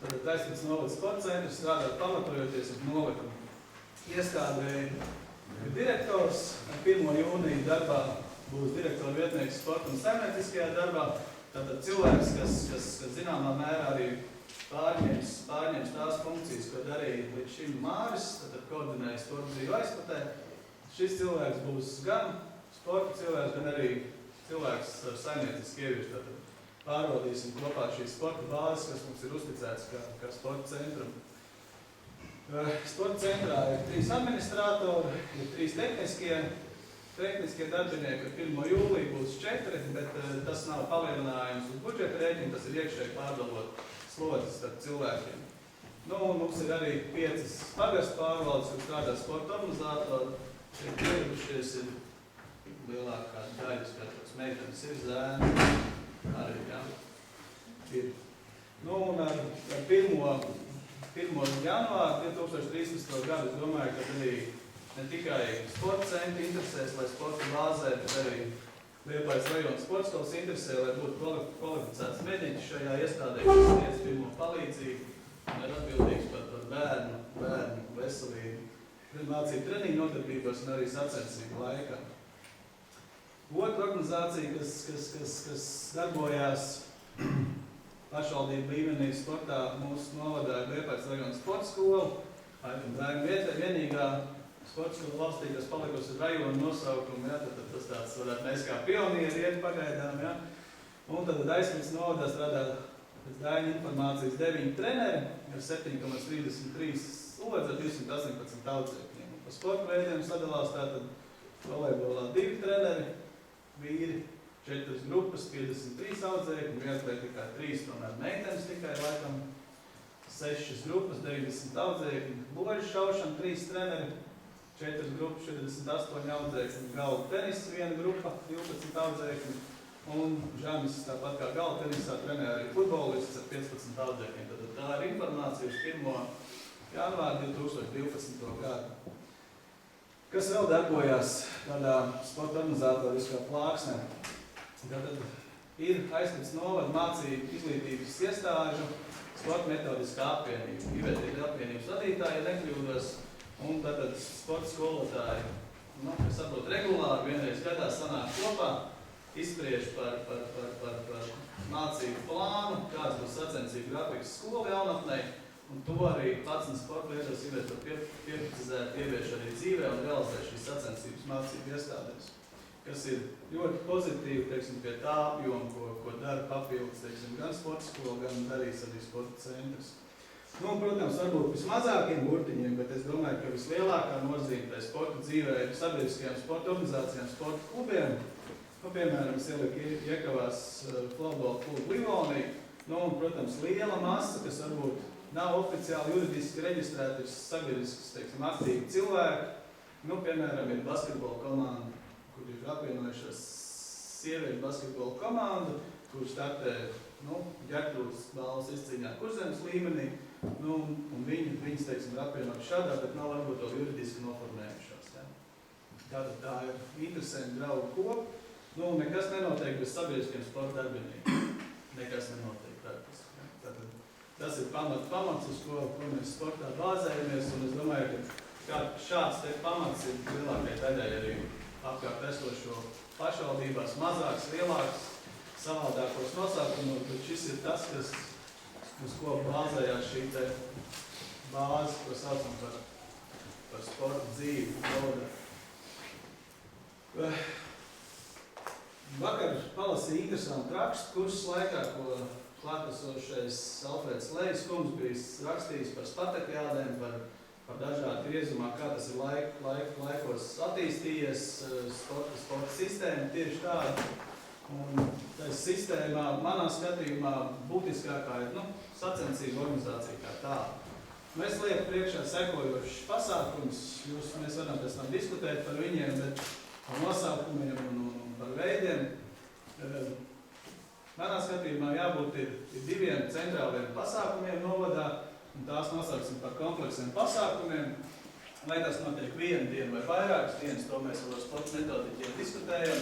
Tad Aizpils novada sporta centrs strādā pamatojoties uz novada iestādē direktors. Ar 1. jūniju darbā būs direktora vietnieks sporta un saimnieciskajā darbā. Tātad cilvēks, kas zināmā mērā arī pārņems tās funkcijas, ko darīja līdz šim Māris, tātad koordinēja sporta dzīvu aizpatē. Šis cilvēks būs gan sporta cilvēks, gan arī cilvēks ar saimnieciski ievirs. Tātad pārvaldīsim kopā šīs sporta bāzes, kas mums ir uzticēts kā sporta centram. Sporta centrā ir 3 administratori, ir 3 tehniskie darbinieki. Ar 1. jūliju būs 4, bet tas nav palielinājums uz budžeta rēķinu, tas ir iekšēji pārdalot slodzes starp cilvēkiem. Mums ir arī 5 pagastu pārvaldes, kur strādā sporta organizatori. Šeit ieradušies ir lielākā daļa, skatos, meitenes ir zēni, arī, jā, ir. Un ar 1. janvāru 2013. gadu, es domāju, ka arī ne tikai sporta centri interesēs, lai sporta bāzē, bet arī Liepājas rajona sporta skolas interesē, lai būtu kvalificēts mediķis šajā iestādē, kas sniedz pirmo palīdzību un ir atbildīgs par bērnu veselību, mācību treniņu nodarbībos un arī sacensību laikā. Otra organizācija, kas darbojās pašvaldību līmenī sportā, mūsu novadā ir Liepājas rajona sporta skola. Vienīgā sporta skola valstī, kas palikusi ar rajonu nosaukumu, ja, tad tas tāds varētu mēs kā pionieri iet pagaidām. Ja. Un tad Aizpils novadā strādā pēc Daņa informācijas 9 treneri ar 7,33 slodzi ar 218 audzēkņiem. Pa sporta veidiem sadalās tātad volejbolā 2 treneri, vīri 4 grupas, 53 audzēkņi, vieglatlētikā 3, tomēr meitenes tikai laikam 6 grupas, 90 audzēkņi, ložu šaušana 3 treneri, 4 grupas, 48 audzēkņi, galda tenis 1 grupa, 12 audzēkņi, un žamis tāpat kā galda tenisā trenē arī futbolists ar 15 audzēkņiem. Tad tā ir informācija uz 1. janvāru 2012. gadu. Kas vēl darbojās tādā sporta organizatoriskā plāksnē? Tātad ir Aizpils novada mācību izglītības iestāžu sporta metodiskā apvienība. Iveta ir apvienības vadītāja, ja nekļūdos, un tātad sporta skolotāji, es saprotu, regulāri vienreiz gadā sanāk kopā, izspriež par mācību plānu, kāds būs sacensību grafiks skolu jaunatnei, un to arī pats un sporta vietos Iveta pieprecizēt, ievieš arī dzīvē un realizē šīs sacensības mācību iestādēs, kas ir ļoti pozitīvi, teiksim, pie tā apjoma, ko dara papildus, teiksim, gan sporta skola, gan darīs arī sporta centrs. Protams, varbūt vismazākiem burtiņiem, bet es domāju, ka vislielākā nozīme tai sporta dzīvē ir sabiedriskajām sporta organizācijām, sporta klubiem. Piemēram, Silika iekavās florbola klubu Livonija, un, protams, liela masa, kas varbūt nav oficiāli juridiski reģistrēti, ir sabiedrisks, teiksim, aktīvi cilvēki. Piemēram, ir basketbola komanda, kur ir apvienojušās sieviešu basketbola komandu, kur startē Ģertrūdas balvas izcīņā Kurzemes līmenī, un viņas, teiksim, ir apvienojuši šādā, bet nav varbūt to juridiski noformējušās. Ja. Tātad tā ir interesanti draugu kopa. Nekas nenotiek bez sabiedriskiem sporta darbiniekiem. Nekas nenotiek praktiski. Ja. Tātad tas ir pamats, uz ko mēs sportā bāzējamies, un es domāju, ka šāds te pamats ir lielākai daļai arī apkārt esošo pašvaldībās, mazāks, lielāks, savādākos nosaukumos, bet šis ir tas, uz ko bāzējās šī te bāze, ko saucam par sporta dzīvi. Vakar palasīja interesantu rakstu kursus laikā, ko klātesošais Alfrēds Lejs kungs bija rakstījis par spartakiādēm, par dažādu griezumā, kā tas ir laikos attīstījies, sporta sistēma tieši tāda. Un tā sistēmā, manā skatījumā, būtiskākā ir sacensību organizācija kā tāda. Mēs liekam priekšā sekojošs pasākums, mēs varam pēc tam diskutēt par viņiem, bet par nosaukumiem un par veidiem. Manā skatījumā jābūt ir 2 centrāliem pasākumiem novadā, un tās nosauksim par kompleksiem pasākumiem. Vai tas notiek 1 dienu vai vairākas dienas, to mēs vēl ar sporta metodiķiem diskutējam.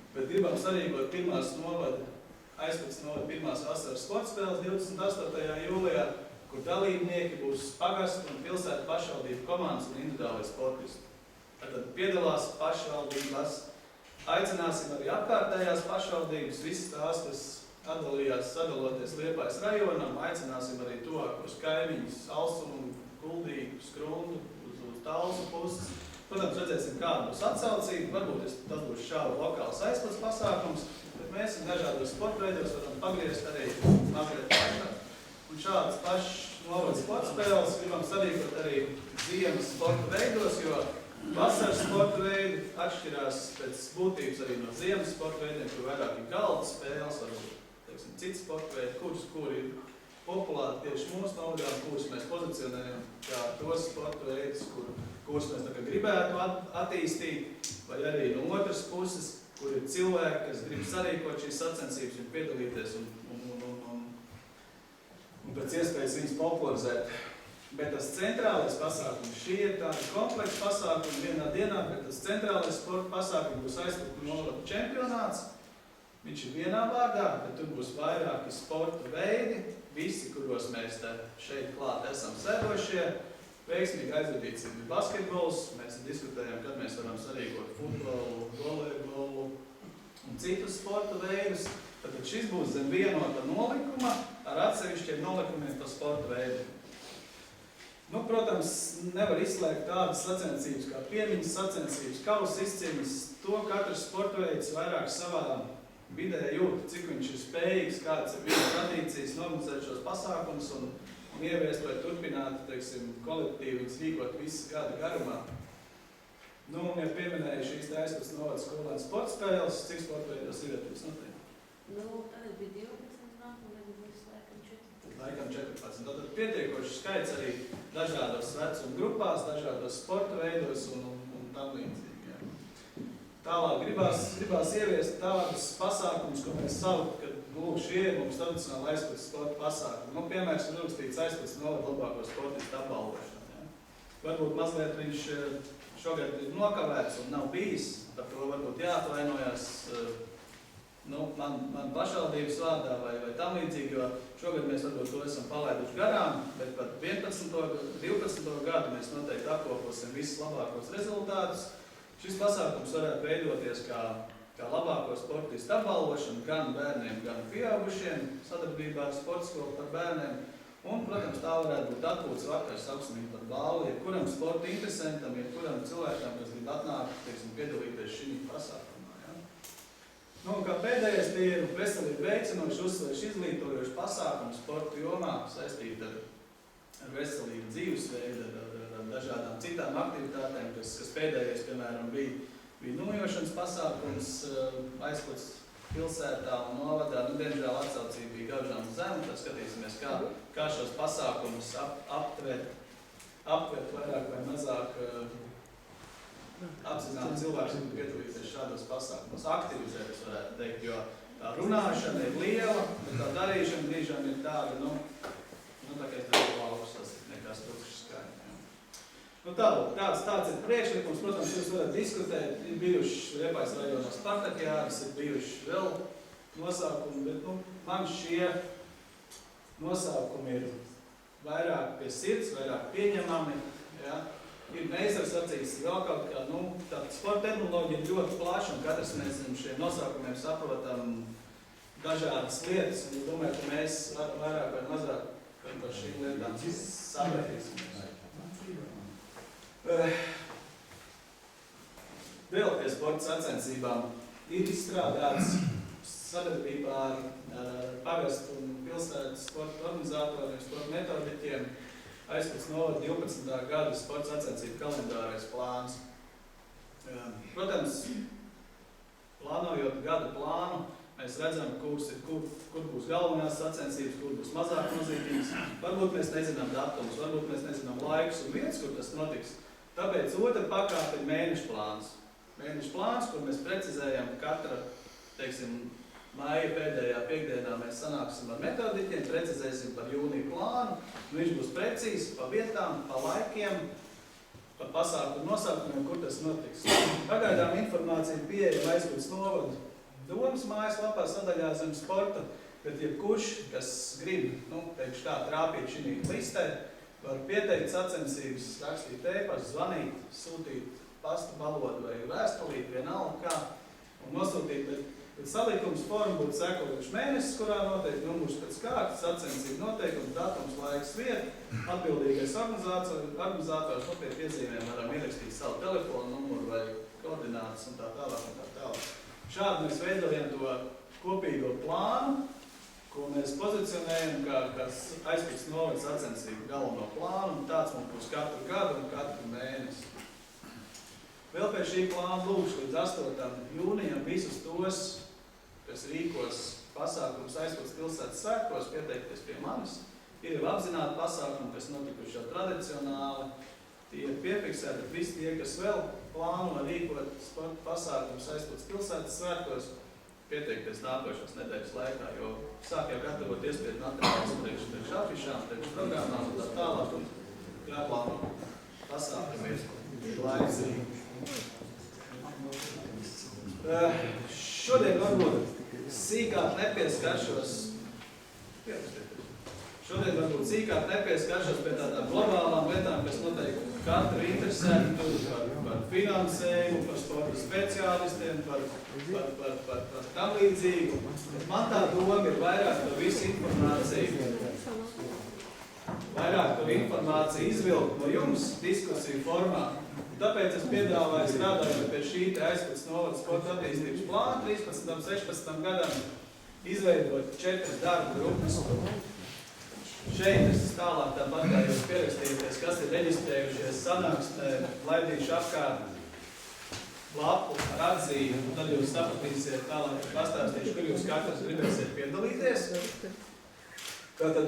Bet gribam sarīkot Aizpils novada 1. vasaras sporta spēles 28. jūlijā, kur dalībnieki būs pagastu un pilsētu pašvaldību komandas un individuālai sportisti. Tātad piedalās pašvaldības. Aicināsim arī apkārtējās pašvaldības, visas tās, kas atdalījās sadaloties Liepājas rajonam, aicināsim arī tuvākos kaimiņus, Alsumu, Kuldīgu, Skrundu, uz Talsu puses. Protams, redzēsim, kāda būs atsaucība, varbūt tas būs šāda lokāls aizpats pasākums, bet mēs dažādos sporta veidos varam pagriezt arī mazliet plašāk. Un šāds pašs novads sporta spēles gribam sarīkot arī ziemas sporta veidos, jo vasaras sporta veidi atšķirās pēc būtības arī no ziemas sporta veidiem, kur vairāk ir galda spēles, varbūt, teiksim, citi sporta veidi, kuri ir populāri tieši mūsu novadā, kurus mēs pozicionējam kā tos sporta veidus, kurus mēs tā kā gribētu attīstīt, vai arī no otras puses, kur ir cilvēki, kas grib sarīkot šīs sacensības un piedalīties un pēc iespējas viņus popularizēt. Bet tas centrālais pasākums, šī ir tāda kompleksa pasākuma vienā dienā, bet tas centrālais sporta pasākums būs Aizputnu novada čempionāts. Viņš ir vienā vārdā, bet tur būs vairāki sporta veidi, visi, kuros mēs šeit klāt esam sēdošie. Veiksmīgi aizvadīts ir basketbols, mēs diskutējam, kad mēs varam sarīkot futbolu, volejbolu un citus sporta veidus. Tātad šis būs zem vienota nolikuma ar atsevišķiem nolikumiem par sporta veidiem. Nu, protams, nevar izslēgt tādas sacensības kā piemiņas sacensības, kausa izcīņas. To katrs sporta veids vairāk savā vidē jūt, cik viņš ir spējīgs, kāds ir viņa tradīcijas, norganizēt šos pasākumus un ieviest vai turpināt, teiksim, kolektīvi viņus rīkot visu gada garumā. Nu, un ja pieminēju šīs Aizputnu novada skolēnu sporta spēles, cik sporta veidos ir jūs noteikti? Nu, tagad bija 12, nākamajā būs laikam 14. Laikam 14. Tātad pietiekoši skaits arī dažādos vecuma grupās, dažādos sporta veidos un tam līdzīgi. Ja. Tālāk gribās ieviest tādus pasākumus, ko mēs saukt, kad lūk, šie ir mums tradicionāli Aizputnu sporta pasākumi. Nu, piemērs ir uzrakstīts Aizputnu novada labāko sportistu apbalvošanu. Ja. Varbūt mazliet viņš šogad ir nokavēts un nav bijis, par to varbūt jāatvainojās man pašvaldības vārdā vai tam līdzīgi, jo šogad mēs varbūt to esam palaiduši garām, bet pat 11. 12. gadu mēs noteikti apkoposim visus labākos rezultātus. Šis pasākums varētu veidoties kā labāko sportistu apbalvošanu gan bērniem, gan pieaugušiem sadarbībā ar sporta skolu par bērniem. Un, protams, tā varētu būt atpūtas vakars, sauksim par balvu, jebkuram sporta interesantam, jebkuram cilvēkam, kas grib atnākt, teiksim, piedalīties šī pasākumā. Nu, kā pēdējais, tie ir veselību veicinoši, uzsveroši izglītojoši pasākumi sporta jomā saistīti ar veselību dzīvesveidu, ar dažādām citām aktivitātēm, kas pēdējais, piemēram, bija nojošanas pasākums Aizputnu pilsētā un novadā. Nu, diemžēl atsaucība bija gaužām zemu, tad skatīsimies, kā šos pasākumus aptvert vairāk vai mazāk apzināt cilvēks, kur piedalīties šādos pasākumos, aktivizēt, es varētu teikt, jo tā runāšana ir liela, bet tā darīšana brīžām ir tāda, tā kā es teiktu lauks, tas ir nekas tukšs skaņa. Nu tāds ir priekšlikums, protams, jūs varat diskutēt, ir bijuši Liepājas rajonā Spartakiādas, ir bijuši vēl nosaukumi, bet man šie nosaukumi ir vairāk pie sirds, vairāk pieņemami, ja. Ir meistars acīs vēl kaut kā, tā sporta terminoloģija ir ļoti plaša, un katrs mēs šiem nosaukumiem saprotam dažādas lietas, un es domāju, ka mēs vairāk vai mazāk par šīm lietām sapratīsimies. Vēl pie sporta sacensībām ir izstrādāts sadarbībā ar pagastu un pilsētas sporta organizatoriem, sporta metodiķiem, Aizputnu novada 12. gada sporta sacensību kalendārais plāns. Protams, plānojot gada plānu, mēs redzam, kur būs galvenās sacensības, kur būs mazāk nozīmīgas. Varbūt mēs nezinām datumus, varbūt mēs nezinām laikus un vietas, kur tas notiks. Tāpēc otra pakāpe ir mēneša plāns. Mēneša plāns, kur mēs precizējam katra, teiksim, māja pēdējā piekdienā mēs sanāksim ar metodiķiem, precizēsim par jūnija plānu. Viņš būs precīzs pa vietām, pa laikiem, pa pasākumu nosaukumiem, kur tas notiks. Pagaidām informācija pieejama Aizputnu novada domas mājaslapā sadaļā zem sporta. bet jebkurš, kas grib, teikšu tā, trāpīt šī listē, var pieteikt sacensības, rakstīt ēpastu, zvanīt, sūtīt pasta valodu vai vēstulīt, vienalga kā, un nosūtīt, bet salikums forma būtu sekojošs mēnesis, kurā noteikti numurs pēc kārtas, sacensību noteikums, datums, laiks, vieta, atbildīgais organizators, pie piezīmēm varam ierakstīt savu telefonu numuru vai koordinātas un tā tālāk un tā tālāk. Šādi mēs veidojam to kopīgo plānu, ko mēs pozicionējam kā Aizpils novada sacensību galveno plānu, un tāds mums būs katru gadu un katru mēnesi. Vēl pēc šī plāna lūkšu līdz 8. jūnijam visus tos, kas rīkos pasākums Aizpils pilsētas svētkos, pieteikties pie manis. Ir jau apzināti pasākumi, kas notikuši jau tradicionāli. Tie ir piefiksēti, bet visi tie, kas vēl plāno rīkot sporta pasākums Aizpils pilsētas svētkos, pieteikties nākošās nedēļas laikā, jo sāk jau gatavoties pie materiālus priekš afišām, priekš programmām un tā tālāk, un jāplāno pasākumies laiks. Šodien varbūt sīkāk nepieskaršos pie tādām globālām lietām, kas noteikti katru interesētu, par finansējumu, par sporta speciālistiem, par tam līdzīgu. Man tā doma ir vairāk to visu informāciju izvilkt no jums diskusiju formā. Tāpēc es piedāvāju strādājot pie šī Aizpils novada sporta attīstības plāna 13-16 gadam izveidot 4 darba grupas. Šeit es tālāk tāpat kā jūs pierakstījieties, kas ir reģistrējušies sanāksmē, laidīšu apkārt lapu ar atzīmi, un tad jūs sapratīsiet tālāk, pastāstīšu, kur jūs katrs gribēsiet piedalīties. Tātad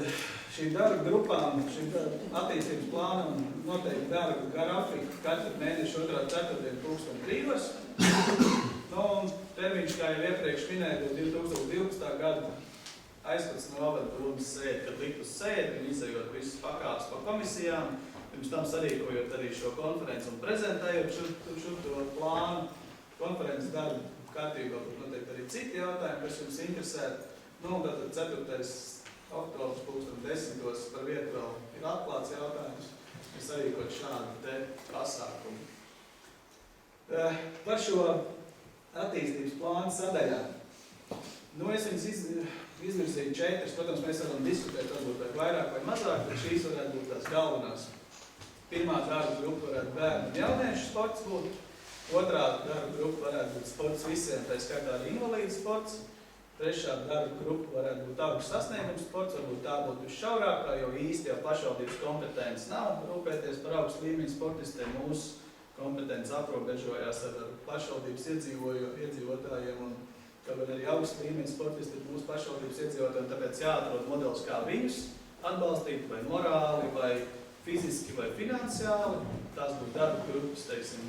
šīm darba grupām, šīm attīstības plānam noteikti darba grafiku katru mēnešu 2.4. 2003. Un termiņš, kā jau iepriekš minēju, 2012. gada Aizpils novada domas sēdi, kad likt uz sēdi un izejot visus pakāpes pa komisijām, pirms tam sarīkojot arī šo konferenci un prezentējot šo to plānu. Konferences darba kārtībā būtu noteikti arī citi jautājumi, kas jums interesē. Un tātad 4. oktobrs 2010. par vietu vēl ir atklāts jautājums, kas sarīkot šādu te pasākumu. Par šo attīstības plānu sadaļām. Es viņas izvirsīju 4, protams, mēs varam diskutēt, varbūt vairāk vai mazāk, bet šīs varētu būt tās galvenās. Pirmā darba grupa varētu bērnu un jauniešu sports būt, otrā darba grupa varētu būt sports visiem, tā skaitā arī invalīdu sports, trešā darba grupa varētu būt augsts sasniegums sports, varbūt tā būtu visšaurākā, jo īsti jau pašvaldības kompetences nav rūpēties par augstu līmeņu sportistiem. Mūsu kompetences aprobežojās ar pašvaldības iedzīvotājiem un kā arī augstu līmeņu sportisti ir mūsu pašvaldības iedzīvotājiem, tāpēc jāatrod modelis, kā viņus atbalstīt, vai morāli, vai fiziski, vai finansiāli. Tās būtu darba grupas,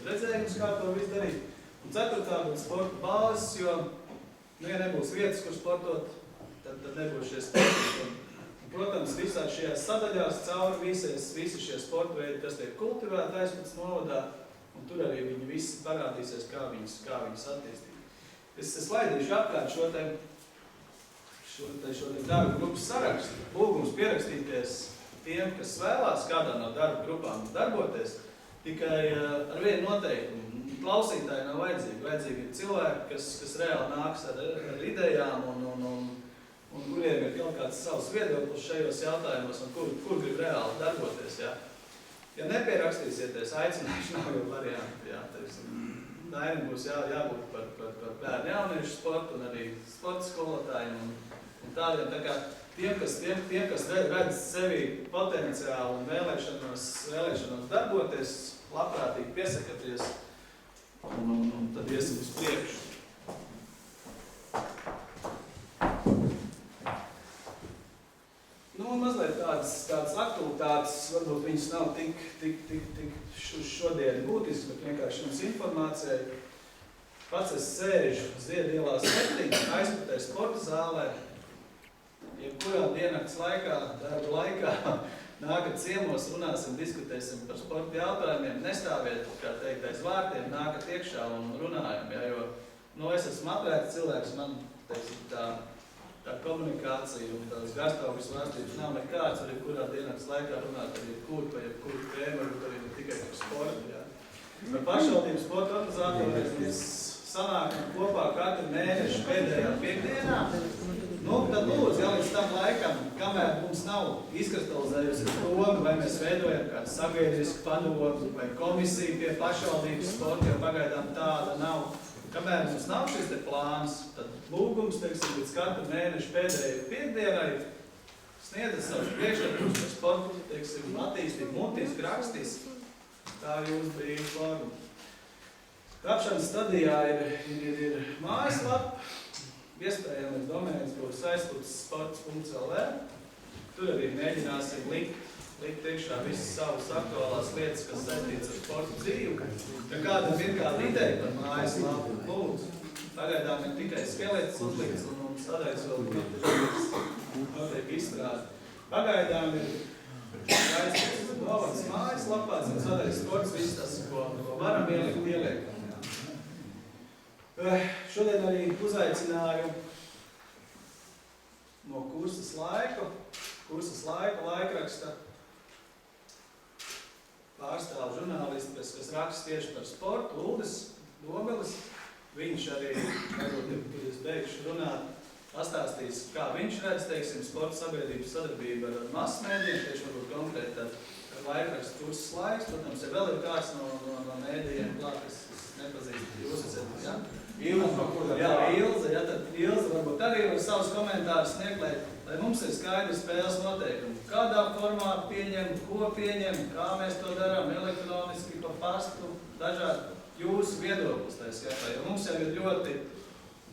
redzējums, kā to visu darīt. Un 4. būtu sporta bāzes, jo, ja nebūs vietas, kur sportot, tad nebūs šie sportisti. Un, protams, visās šajās sadaļās cauri visi šie sporta veidi, kas tiek kultivēti Aizpils novadā, un tur arī viņi visi parādīsies, kā viņus attīstīt. Es laidīšu apkārt šo darba grupas sarakstu. Lūgums pierakstīties tiem, kas vēlās kādā no darba grupām darboties, tikai ar vienu noteikumu. Klausītāji nav vajadzīgi. Vajadzīgi ir cilvēki, kas reāli nāks ar idejām un kuriem ir kaut kāds savs viedoklis šajos jautājumos un kur grib reāli darboties. Ja nepierakstīsieties, aicināšu nav jau varianti. Daini būs jābūt par bērnu jauniešu sportu un arī sporta skolotājiem un tādiem. Tā kā tiem, kas redz sevi potenciāli un vēlēšanos darboties, labprātīgi piesakaties un tad iesim uz priekšu. Mazliet tādas aktualitātes, varbūt viņas nav tik šodien būtisks, bet vienkārši jums informācijai. Pats es sēžu Ziedielā 7, Aizpiltē sporta zālē. Jebkurā diennakts laikā, darba laikā, nākat ciemos, runāsim, diskutēsim par sporta jautājumiem, nestāviet, kā teikt, aiz vārtiem, nākat iekšā un runājam, jo, es esmu atvērts cilvēks, man, tā komunikācija un tās garstāvības vērstības nav nekāds, var jebkurā dienas laikā runāt ar jebkuru pa jebkuru tēmu, varbūt arī ne tikai par sportu, jā. Par pašvaldības sporta organizatoriem mēs sanākam kopā katru mēnešu pēdējā piekdienā. Nu, tad lūdzu, ja līdz tam laikam, kamēr mums nav izkristalizējusi doma, vai mēs veidojam kādu sabiedrisku padomu vai komisiju pie pašvaldības sporta, jo pagaidām tāda nav. Kamēr mums nav šis te plāns, tad lūgums, teiksim, līdz katru mēnešu pēdējai piekdienai sniedzat savus priekšlikumus par sportu, teiksim, attīstību, mutiski, rakstiski. Tā ir jūsu brīva forma. Tapšanas stadijā ir mājaslapa, iespējamais domēns būs aizpūtas sports.lv. Tur arī mēģināsim likt iekšā visas savas aktuālās lietas, kas saistītas ar sporta dzīvi. Ja kādam ir kāda ideja par mājaslapu, lūdzu, pagaidām ir tikai skelets uzlikts un mums tādēļ vēl notiek izstrāde. Pagaidām ir aizpūtas novats mājaslapās un tādēļ sports viss tas, ko varam ieliekam. Šodien arī uzaicināju no Kursas laika laikraksta pārstāvu žurnālisti, kas raksta tieši par sportu, Uldis Dobelis. Viņš arī, varbūt, kad es beigšu runāt, pastāstīs, kā viņš redz, teiksim, sporta sabiedrības sadarbību ar masmēdiem, tieši varbūt konkrēti ar laikrakstu Kursas laiks. Protams, ja vēl ir kāds no mēdījiem klāt, kas nepazīst, jūs esat, ja? Ilze, tad Ilze varbūt arī var savus komentārus sniegt, lai mums ir skaidri spēles noteikumi. Kādā formā pieņem, ko pieņem, kā mēs to darām, elektroniski, pa pastu, dažādi jūsu viedoklis tā skaitā. Jo mums jau ir ļoti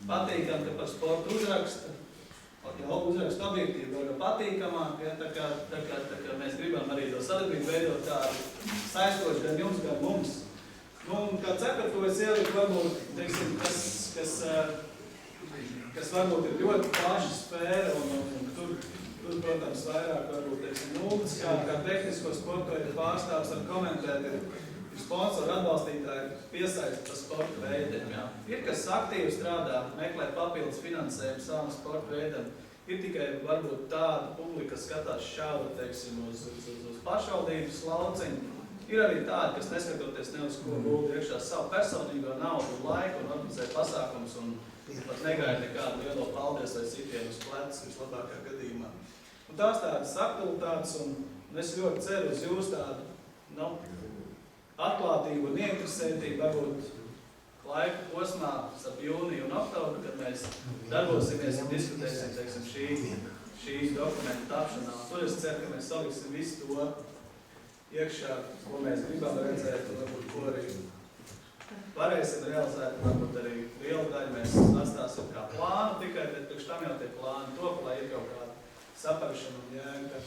patīkami, ka par sportu uzraksta, ja uzraksta objektīvi vēl patīkamāk, ja, tā kā mēs gribam arī to sadarbību veidot tādu saistošu gan jums, gan mums. Nu, un kā cepatu es ieliku varbūt, teiksim, kas varbūt ir ļoti plaša sfēra un tur, protams, vairāk varbūt, teiksim, nulles, kā tehnisko sportoju pārstāvs var komentēt, ir sponsori, atbalstītāji, piesaisti pa sporta veidiem, jā. Ir, kas aktīvi strādā, meklē papildus finansējumu savam sporta veidam. Ir tikai varbūt tāda publika, kas skatās šādi, teiksim, uz pašvaldības lauciņu. Ir arī tādi, kas neskatoties ne uz ko gulda iekšā savu personīgo naudu un laiku un organizē pasākums un pat negaida nekādu lielo paldies vai sitienu uz plecas vislabākajā gadījumā. Un tās tādas aktualitātes un es ļoti ceru uz jūs tādu, atklātību un ieinteresētību, varbūt laika posmā starp jūniju un oktobru, kad mēs darbosimies un diskutēsim, teiksim, šīs dokumentu tapšanā. Un tur es ceru, ka mēs saliksim visu to iekšā, ko mēs gribam redzēt, un varbūt ko arī varēsim realizēt, varbūt arī lielu daļu mēs atstāsim kā plānu tikai, bet priekš tam jau tie plāni top, lai ir kaut kāda saprašana un jēga.